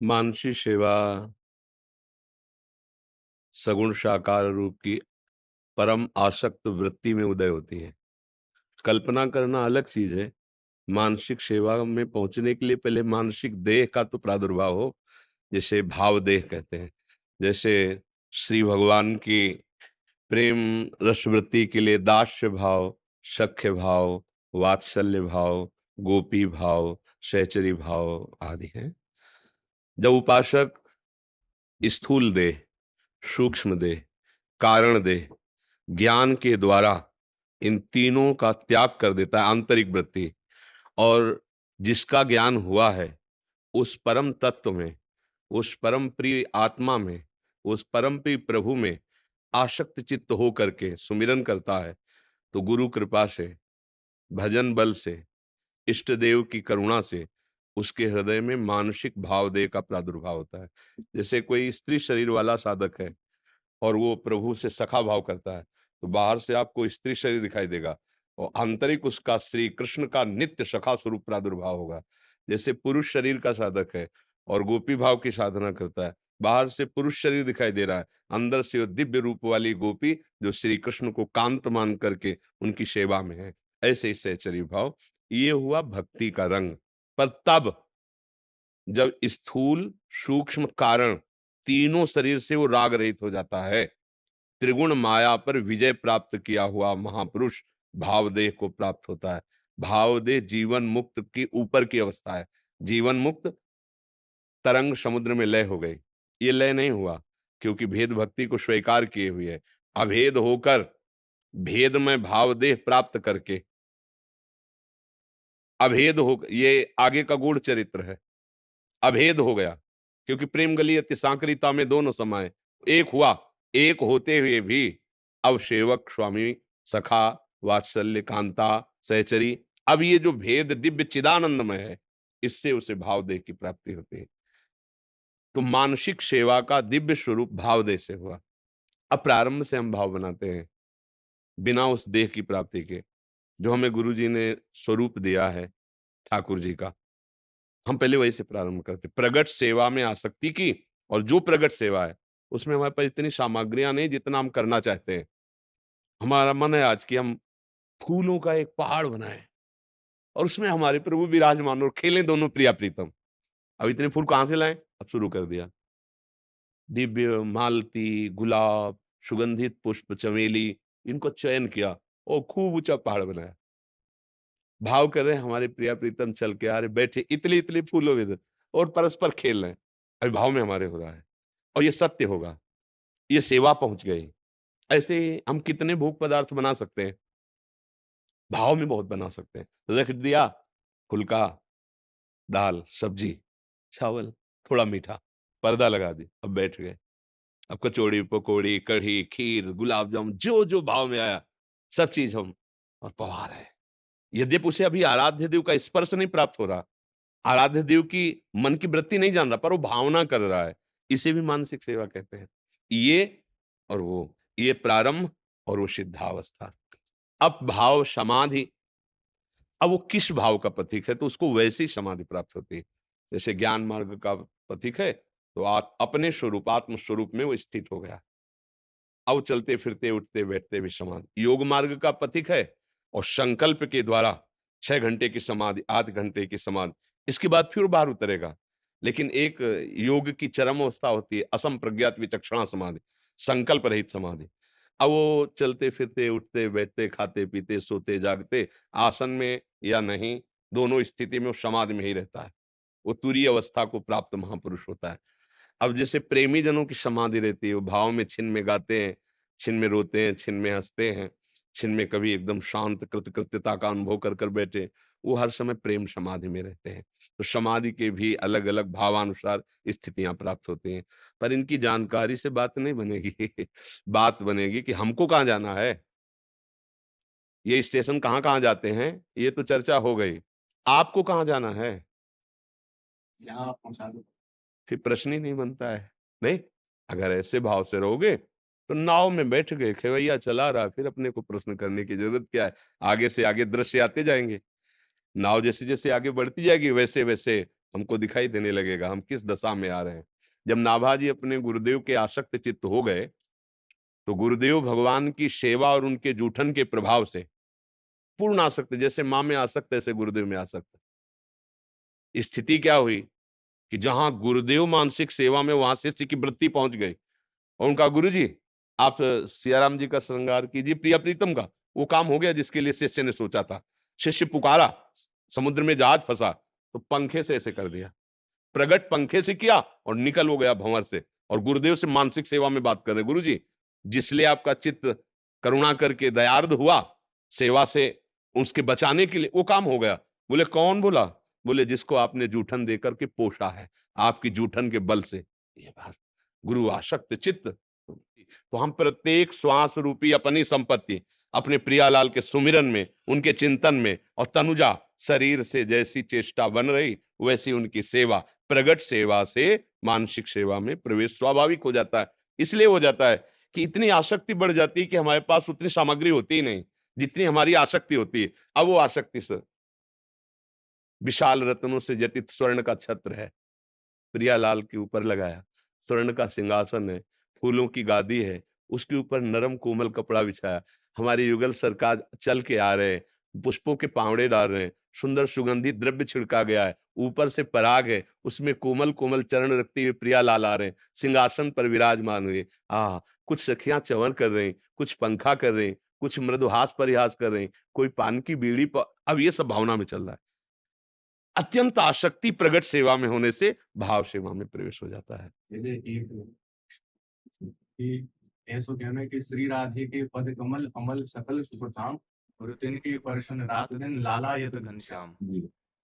मानसी सेवा सगुण साकार रूप की परम आसक्त वृत्ति में उदय होती है। कल्पना करना अलग चीज है। मानसिक सेवा में पहुंचने के लिए पहले मानसिक देह का तो प्रादुर्भाव हो, जैसे भाव देह कहते हैं। जैसे श्री भगवान की प्रेम रसवृत्ति के लिए दास्य भाव, सख्य भाव, वात्सल्य भाव, गोपी भाव, सहचरी भाव आदि हैं। जब उपासक स्थूल देह, सूक्ष्म देह, कारण देह, ज्ञान के द्वारा इन तीनों का त्याग कर देता है, आंतरिक वृत्ति, और जिसका ज्ञान हुआ है उस परम तत्व में, उस परम प्रिय आत्मा में, उस परम प्रिय प्रभु में आसक्त चित्त हो करके सुमिरन करता है, तो गुरु कृपा से, भजन बल से, इष्ट देव की करुणा से उसके हृदय में मानसिक भावदेह का प्रादुर्भाव होता है। जैसे कोई स्त्री शरीर वाला साधक है और वो प्रभु से सखा भाव करता है, तो बाहर से आपको स्त्री शरीर दिखाई देगा और आंतरिक उसका श्री कृष्ण का नित्य सखा स्वरूप प्रादुर्भाव होगा। जैसे पुरुष शरीर का साधक है और गोपी भाव की साधना करता है, बाहर से पुरुष शरीर दिखाई दे रहा है, अंदर से वो दिव्य रूप वाली गोपी जो श्री कृष्ण को कांत मान करके उनकी सेवा में है। ऐसे ही सहचरी भाव, ये हुआ भक्ति का रंग। पर तब जब स्थूल, सूक्ष्म, कारण तीनों शरीर से वो राग रहित हो जाता है, त्रिगुण माया पर विजय प्राप्त किया हुआ महापुरुष भावदेह को प्राप्त होता है। भावदेह जीवन मुक्त की ऊपर की अवस्था है। जीवन मुक्त तरंग समुद्र में लय हो गई। ये लय नहीं हुआ क्योंकि भेद भक्ति को स्वीकार किए हुए है। अभेद होकर भेद में भावदेह प्राप्त करके अभेद हो, ये आगे का गूढ़ चरित्र है। अभेद हो गया क्योंकि प्रेम गली अति सांकरिता में दोनों समाये, एक हुआ। एक होते हुए भी अब सेवक, स्वामी, सखा, वात्सल्य, कांता, सहचरी, अब ये जो भेद दिव्य चिदानंदमय है, इससे उसे भावदेह की प्राप्ति होती है। तो मानसिक सेवा का दिव्य स्वरूप भावदेह से हुआ। अब प्रारंभ से हम भाव बनाते हैं बिना उस देह की प्राप्ति के, जो हमें गुरु जी ने स्वरूप दिया है ठाकुर जी का, हम पहले वही से प्रारंभ करते। प्रगट सेवा में आसक्ति की, और जो प्रगट सेवा है उसमें हमारे पास इतनी सामग्रियां नहीं जितना हम करना चाहते हैं। हमारा मन है आज कि हम फूलों का एक पहाड़ बनाएं और उसमें हमारे प्रभु विराजमान और खेलें दोनों प्रिया प्रीतम। अब इतने फूल कहां से लाएं? अब शुरू कर दिया। दिव्य मालती, गुलाब, सुगंधित पुष्प, चमेली, इनको चयन किया और खूब ऊंचा पहाड़ बनाया। भाव कर रहे हैं हमारे प्रिया प्रीतम चल के आ रहे, बैठे इतने इतने फूलों में और परस्पर खेल रहे हैं। अभी भाव में हमारे हो रहा है और ये सत्य होगा, ये सेवा पहुंच गई। ऐसे ही हम कितने भोग पदार्थ बना सकते हैं, भाव में बहुत बना सकते हैं। रख दिया फुल्का, दाल, सब्जी, चावल, थोड़ा मीठा, पर्दा लगा दी, अब बैठ गए। अब कचौड़ी, पकौड़ी, कढ़ी, खीर, गुलाब जामुन, जो जो भाव में आया सब चीज हम और पवा रहे हैं। यद्यपि उसे अभी आराध्य देव का स्पर्श नहीं प्राप्त हो रहा, आराध्य देव की मन की वृत्ति नहीं जान रहा, पर वो भावना कर रहा है। इसे भी मानसिक सेवा कहते हैं। ये और वो, ये प्रारंभ और वो सिद्धावस्था। अब भाव समाधि, अब वो किस भाव का प्रतीक है तो उसको वैसी समाधि प्राप्त होती है। जैसे ज्ञान मार्ग का प्रतीक है तो अपने स्वरूप, आत्म स्वरूप में वो स्थित हो गया। अब चलते फिरते उठते बैठते भी समाधि योग मार्ग का प्रतीक है, और संकल्प के द्वारा 6 घंटे की समाधि, 8 घंटे की समाधि, इसके बाद फिर बाहर उतरेगा। लेकिन एक योग की चरम अवस्था होती है असम प्रज्ञात विचक्षणा समाधि, संकल्प रहित समाधि। अब वो चलते फिरते उठते बैठते खाते पीते सोते जागते आसन में या नहीं, दोनों स्थिति में वो समाधि में ही रहता है। वो तुरीय अवस्था को प्राप्त महापुरुष होता है। अब जैसे प्रेमी जनों की समाधि रहती है, वो भाव में छिन में गाते हैं, छिन में रोते हैं, छिन में हंसते हैं, छिन में कभी एकदम शांत कृतकृत्यता का अनुभव कर कर बैठे, वो हर समय प्रेम समाधि में रहते हैं। तो समाधि के भी अलग अलग भावानुसार स्थितियां प्राप्त होती हैं, पर इनकी जानकारी से बात नहीं बनेगी। बात बनेगी कि हमको कहाँ जाना है, ये स्टेशन कहाँ कहाँ जाते हैं, ये तो चर्चा हो गई। आपको कहाँ जाना है, जहाँ आप पहुँचा दो। फिर प्रश्न ही नहीं बनता है। नहीं, अगर ऐसे भाव से रहोगे तो नाव में बैठ गए, खेवैया चला रहा, फिर अपने को प्रश्न करने की जरूरत क्या है। आगे से आगे दृश्य आते जाएंगे, नाव जैसे जैसे आगे बढ़ती जाएगी वैसे वैसे हमको दिखाई देने लगेगा हम किस दशा में आ रहे हैं। जब नाभाजी अपने गुरुदेव के आसक्त चित्त हो गए, तो गुरुदेव भगवान की सेवा और उनके जूठन के प्रभाव से पूर्ण आसक्त, जैसे माँ में आसक्त ऐसे गुरुदेव में आसक्त। स्थिति क्या हुई कि जहां गुरुदेव मानसिक सेवा में, वहां शिष्य की वृत्ति पहुंच गई और उनका गुरु जी आप सियाराम जी का श्रृंगार कीजिए, प्रिया प्रीतम का। वो काम हो गया जिसके लिए शिष्य ने सोचा था। शिष्य पुकारा, समुद्र में जहाज फंसा तो पंखे से ऐसे कर दिया, प्रगट पंखे से किया और निकल हो गया भंवर से। और गुरुदेव से मानसिक सेवा में बात कर रहे, गुरु जी जिसलिए आपका चित्त करुणा करके दयार्द हुआ सेवा से उसके बचाने के लिए, वो काम हो गया। बोले कौन बोला? बोले जिसको आपने जूठन देकर के पोषा है, आपकी जूठन के बल से। ये बात गुरु आसक्त चित्त। तो हम प्रत्येक श्वास रूपी अपनी संपत्ति अपने प्रियालाल के सुमिरन में, उनके चिंतन में, और तनुजा शरीर से जैसी चेष्टा बन रही वैसी उनकी सेवा, प्रगट सेवा से मानसिक सेवा में प्रवेश स्वाभाविक हो जाता है। इसलिए हो जाता है कि इतनी आसक्ति बढ़ जाती है कि हमारे पास उतनी सामग्री होती ही नहीं जितनी हमारी आसक्ति होती है। अब वो आसक्ति से विशाल रत्नों से जटित स्वर्ण का छत्र है, प्रियालाल के ऊपर लगाया, स्वर्ण का सिंहासन है, फूलों की गादी है, उसके ऊपर नरम कोमल कपड़ा बिछाया। हमारे युगल सरकार चल के आ रहे हैं, पुष्पों के पावड़े डाल रहे हैं, सुंदर सुगंधित द्रव्य छिड़का गया है, ऊपर से पराग है, उसमें कोमल कोमल चरण रखते हुए प्रियालाल आ रहे हैं, सिंहासन पर विराजमान हुए। कुछ सखियां चंवर कर रही, कुछ पंखा कर रही, कुछ मृदुहास परिहास कर रही, कोई पान की बीड़ी पर। अब ये सब भावना में चल रहा है। अत्यंत आसक्ति प्रगट सेवा में होने से भाव सेवा में प्रवेश हो जाता है। जैसे एक कि ऐसो कहना है कि श्री राधे के पद कमल अमल सकल सुखधाम और तिनके पर्शन रात दिन लाला यत घनश्याम।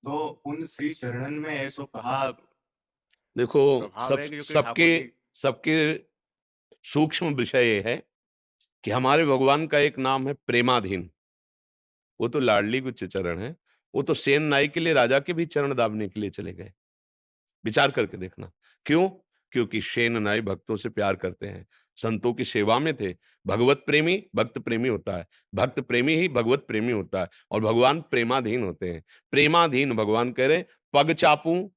तो उन श्री चरणन में ऐसो कहा देखो प्रभाव है कि जो कि सबके ठाकुर जी सबके सूक्ष्म विषय ये है कि हमारे भगवान का एक नाम है प्रेमाधीन। वो तो लाडली गुच्छ चरण है, वो तो सेन नाई के लिए राजा के भी चरण दाबने के लिए चले गए। विचार करके देखना क्यों? क्योंकि सेन नाई भक्तों से प्यार करते हैं, संतों की सेवा में थे। भगवत प्रेमी भक्त प्रेमी होता है, भक्त प्रेमी ही भगवत प्रेमी होता है, और भगवान प्रेमाधीन होते हैं। प्रेमाधीन भगवान कह रहे पग चापूं,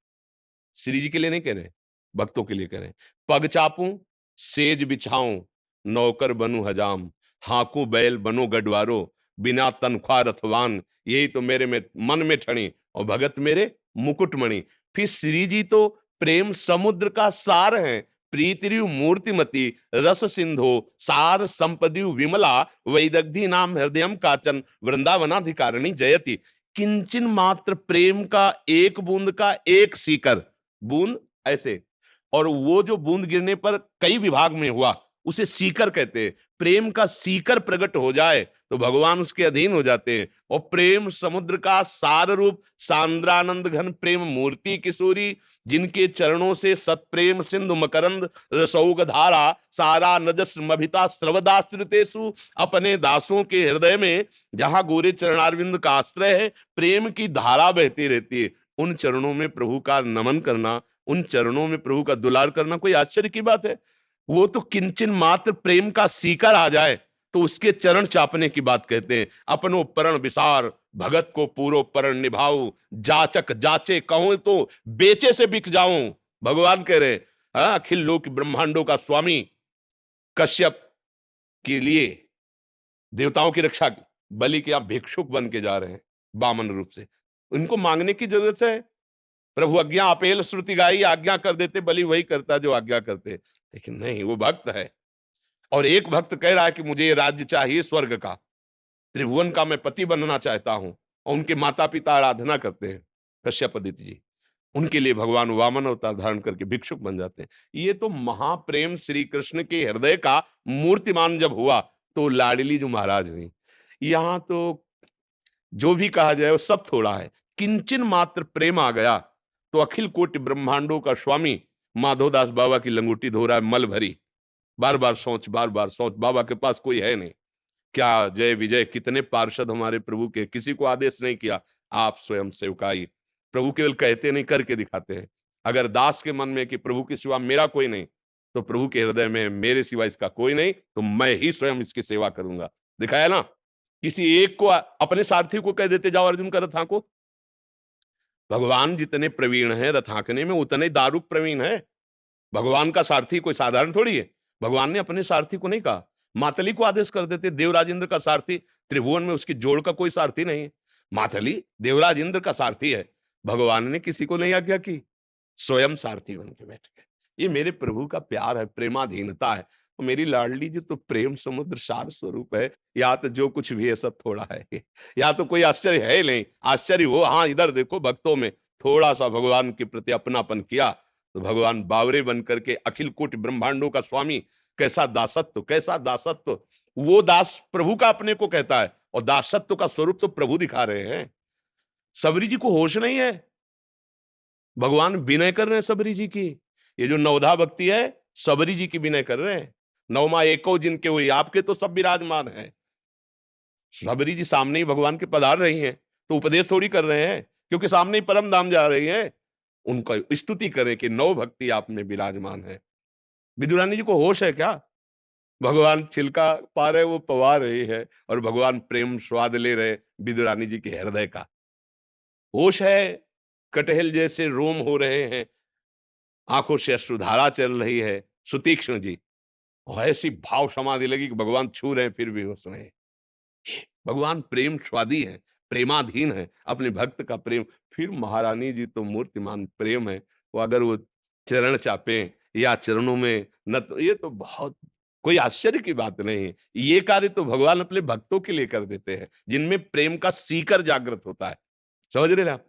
श्री जी के लिए नहीं कह रहे, भक्तों के लिए कह रहे। पग चापूं सेज बिछाऊं नौकर बनूं हजाम, हाकू बैल बनो गडवारो बिना तनख्वाह रथवान, यही तो मेरे में मन में ठणी और भगत मेरे मुकुटमणि। फिर श्री जी तो प्रेम समुद्र का सार है, प्रीतिरु मूर्तिमती रस सिंधो सार संपदियु विमला, वैदग्धि नाम हृदयम काचन वृंदावनाधिकारिणी जयति। किंचन मात्र प्रेम का एक बूंद का एक सीकर, बूंद ऐसे, और वो जो बूंद गिरने पर कई विभाग में हुआ उसे सीकर कहते हैं। प्रेम का सीकर प्रकट हो जाए तो भगवान उसके अधीन हो जाते हैं। और प्रेम समुद्र का सार रूप सांद्रानंद घन प्रेम मूर्ति किशोरी, जिनके चरणों से सत्प्रेम सिंधु मकरंद रसौग धारा सारा नजस मभिता स्रवदाश्रितेषु, अपने दासों के हृदय में जहां गोरे चरणारविंद का आश्रय है प्रेम की धारा बहती रहती है। उन चरणों में प्रभु का नमन करना, उन चरणों में प्रभु का दुलार करना कोई आश्चर्य की बात है? वो तो किंचन मात्र प्रेम का सीकर आ जाए तो उसके चरण चापने की बात कहते हैं। अपनो परण विसार भगत को पूरो परण निभाऊ, जाचक जाचे कहूं तो बेचे से बिक जाऊं। भगवान कह रहे अखिल लोक ब्रह्मांडों का स्वामी कश्यप के लिए देवताओं की रक्षा बलि के आप भिक्षुक बन के जा रहे हैं वामन रूप से। इनको मांगने की जरूरत है? प्रभु आज्ञा अपेल श्रुति गाई, आज्ञा कर देते, बलि वही करता जो आज्ञा करते। लेकिन नहीं, वो भक्त है। और एक भक्त कह रहा है कि मुझे ये राज्य चाहिए स्वर्ग का, त्रिभुवन का मैं पति बनना चाहता हूं। और उनके माता पिता आराधना करते हैं कश्यप आदित्य जी, उनके लिए भगवान वामन अवतार धारण करके भिक्षुक बन जाते हैं। ये तो महाप्रेम श्री कृष्ण के हृदय का मूर्तिमान जब हुआ तो लाडली जो महाराज हुई। यहां तो जो भी कहा जाए वो सब थोड़ा है। किंचन मात्र प्रेम आ गया तो अखिल कोटि ब्रह्मांडों का स्वामी माधोदास बाबा की लंगोटी धो रहा है मल भरी, बार बार सोच, बार बार सोच। बाबा के पास कोई है नहीं। क्या जय विजय, कितने पार्षद हमारे प्रभु के, किसी को आदेश नहीं किया, आप स्वयं सेवकाई। प्रभु केवल कहते नहीं, करके दिखाते हैं। अगर दास के मन में कि प्रभु के सिवा मेरा कोई नहीं, तो प्रभु के हृदय में मेरे सिवा इसका कोई नहीं, तो मैं ही स्वयं इसकी सेवा करूंगा। दिखाया ना? किसी एक को अपने सारथी को कह देते जाओ अर्जुन का रथ हाँको, भगवान जितने प्रवीण हैं रथांकने में, उतने दारुक प्रवीण है। भगवान का सारथी कोई साधारण थोड़ी है। भगवान ने अपने सारथी को नहीं कहा, मातली को आदेश कर देते। देवराज इंद्र का सारथी, त्रिभुवन में उसकी जोड़ का कोई सारथी नहीं है। मातली देवराज इंद्र का सारथी है, भगवान ने किसी को नहीं आज्ञा की, स्वयं सारथी बन के बैठ गए। ये मेरे प्रभु का प्यार है, प्रेमाधीनता है। और मेरी लाडली जी तो प्रेम समुद्र सार स्वरूप है। या तो जो कुछ भी है सब थोड़ा है, या तो कोई आश्चर्य है ही नहीं। आश्चर्य हो, हाँ इधर देखो, भक्तों में थोड़ा सा भगवान के प्रति अपनापन किया तो भगवान बावरे बन करके अखिल कोटि ब्रह्मांडों का स्वामी, कैसा दासत्व, कैसा दासत्व। वो दास प्रभु का अपने को कहता है, और दासत्व का स्वरूप तो प्रभु दिखा रहे हैं। सबरी जी को होश नहीं है, भगवान विनय कर रहे हैं सबरी जी की। ये जो नवधा भक्ति है, सबरी जी की विनय कर रहे हैं। नवमा एको जिनके हुई, आपके तो सब विराजमान है। सबरी जी सामने ही भगवान के पधार रही हैं, तो उपदेश थोड़ी कर रहे हैं, क्योंकि सामने ही परम धाम जा रही हैं। उनका स्तुति करें कि नव भक्ति आप में विराजमान है। विदुरानी जी को होश है क्या? भगवान छिलका पा रहे, वो पवा रही है, और भगवान प्रेम स्वाद ले रहे विदुरानी जी के हृदय का। होश है, कटहल जैसे रोम हो रहे हैं, आंखों से अश्रुधारा चल रही है सुतीक्ष्ण जी, और ऐसी भाव समाधि लगी कि भगवान छू रहे हैं फिर भी होश नहीं। भगवान प्रेम स्वादी है, प्रेमाधीन है, अपने भक्त का प्रेम। फिर महारानी जी तो मूर्तिमान प्रेम है। वो अगर वो चरण चापे या चरणों में न, तो ये तो बहुत कोई आश्चर्य की बात नहीं है। ये कार्य तो भगवान अपने भक्तों के लिए कर देते हैं, जिनमें प्रेम का सीकर जागृत होता है। समझ रहे ना आप?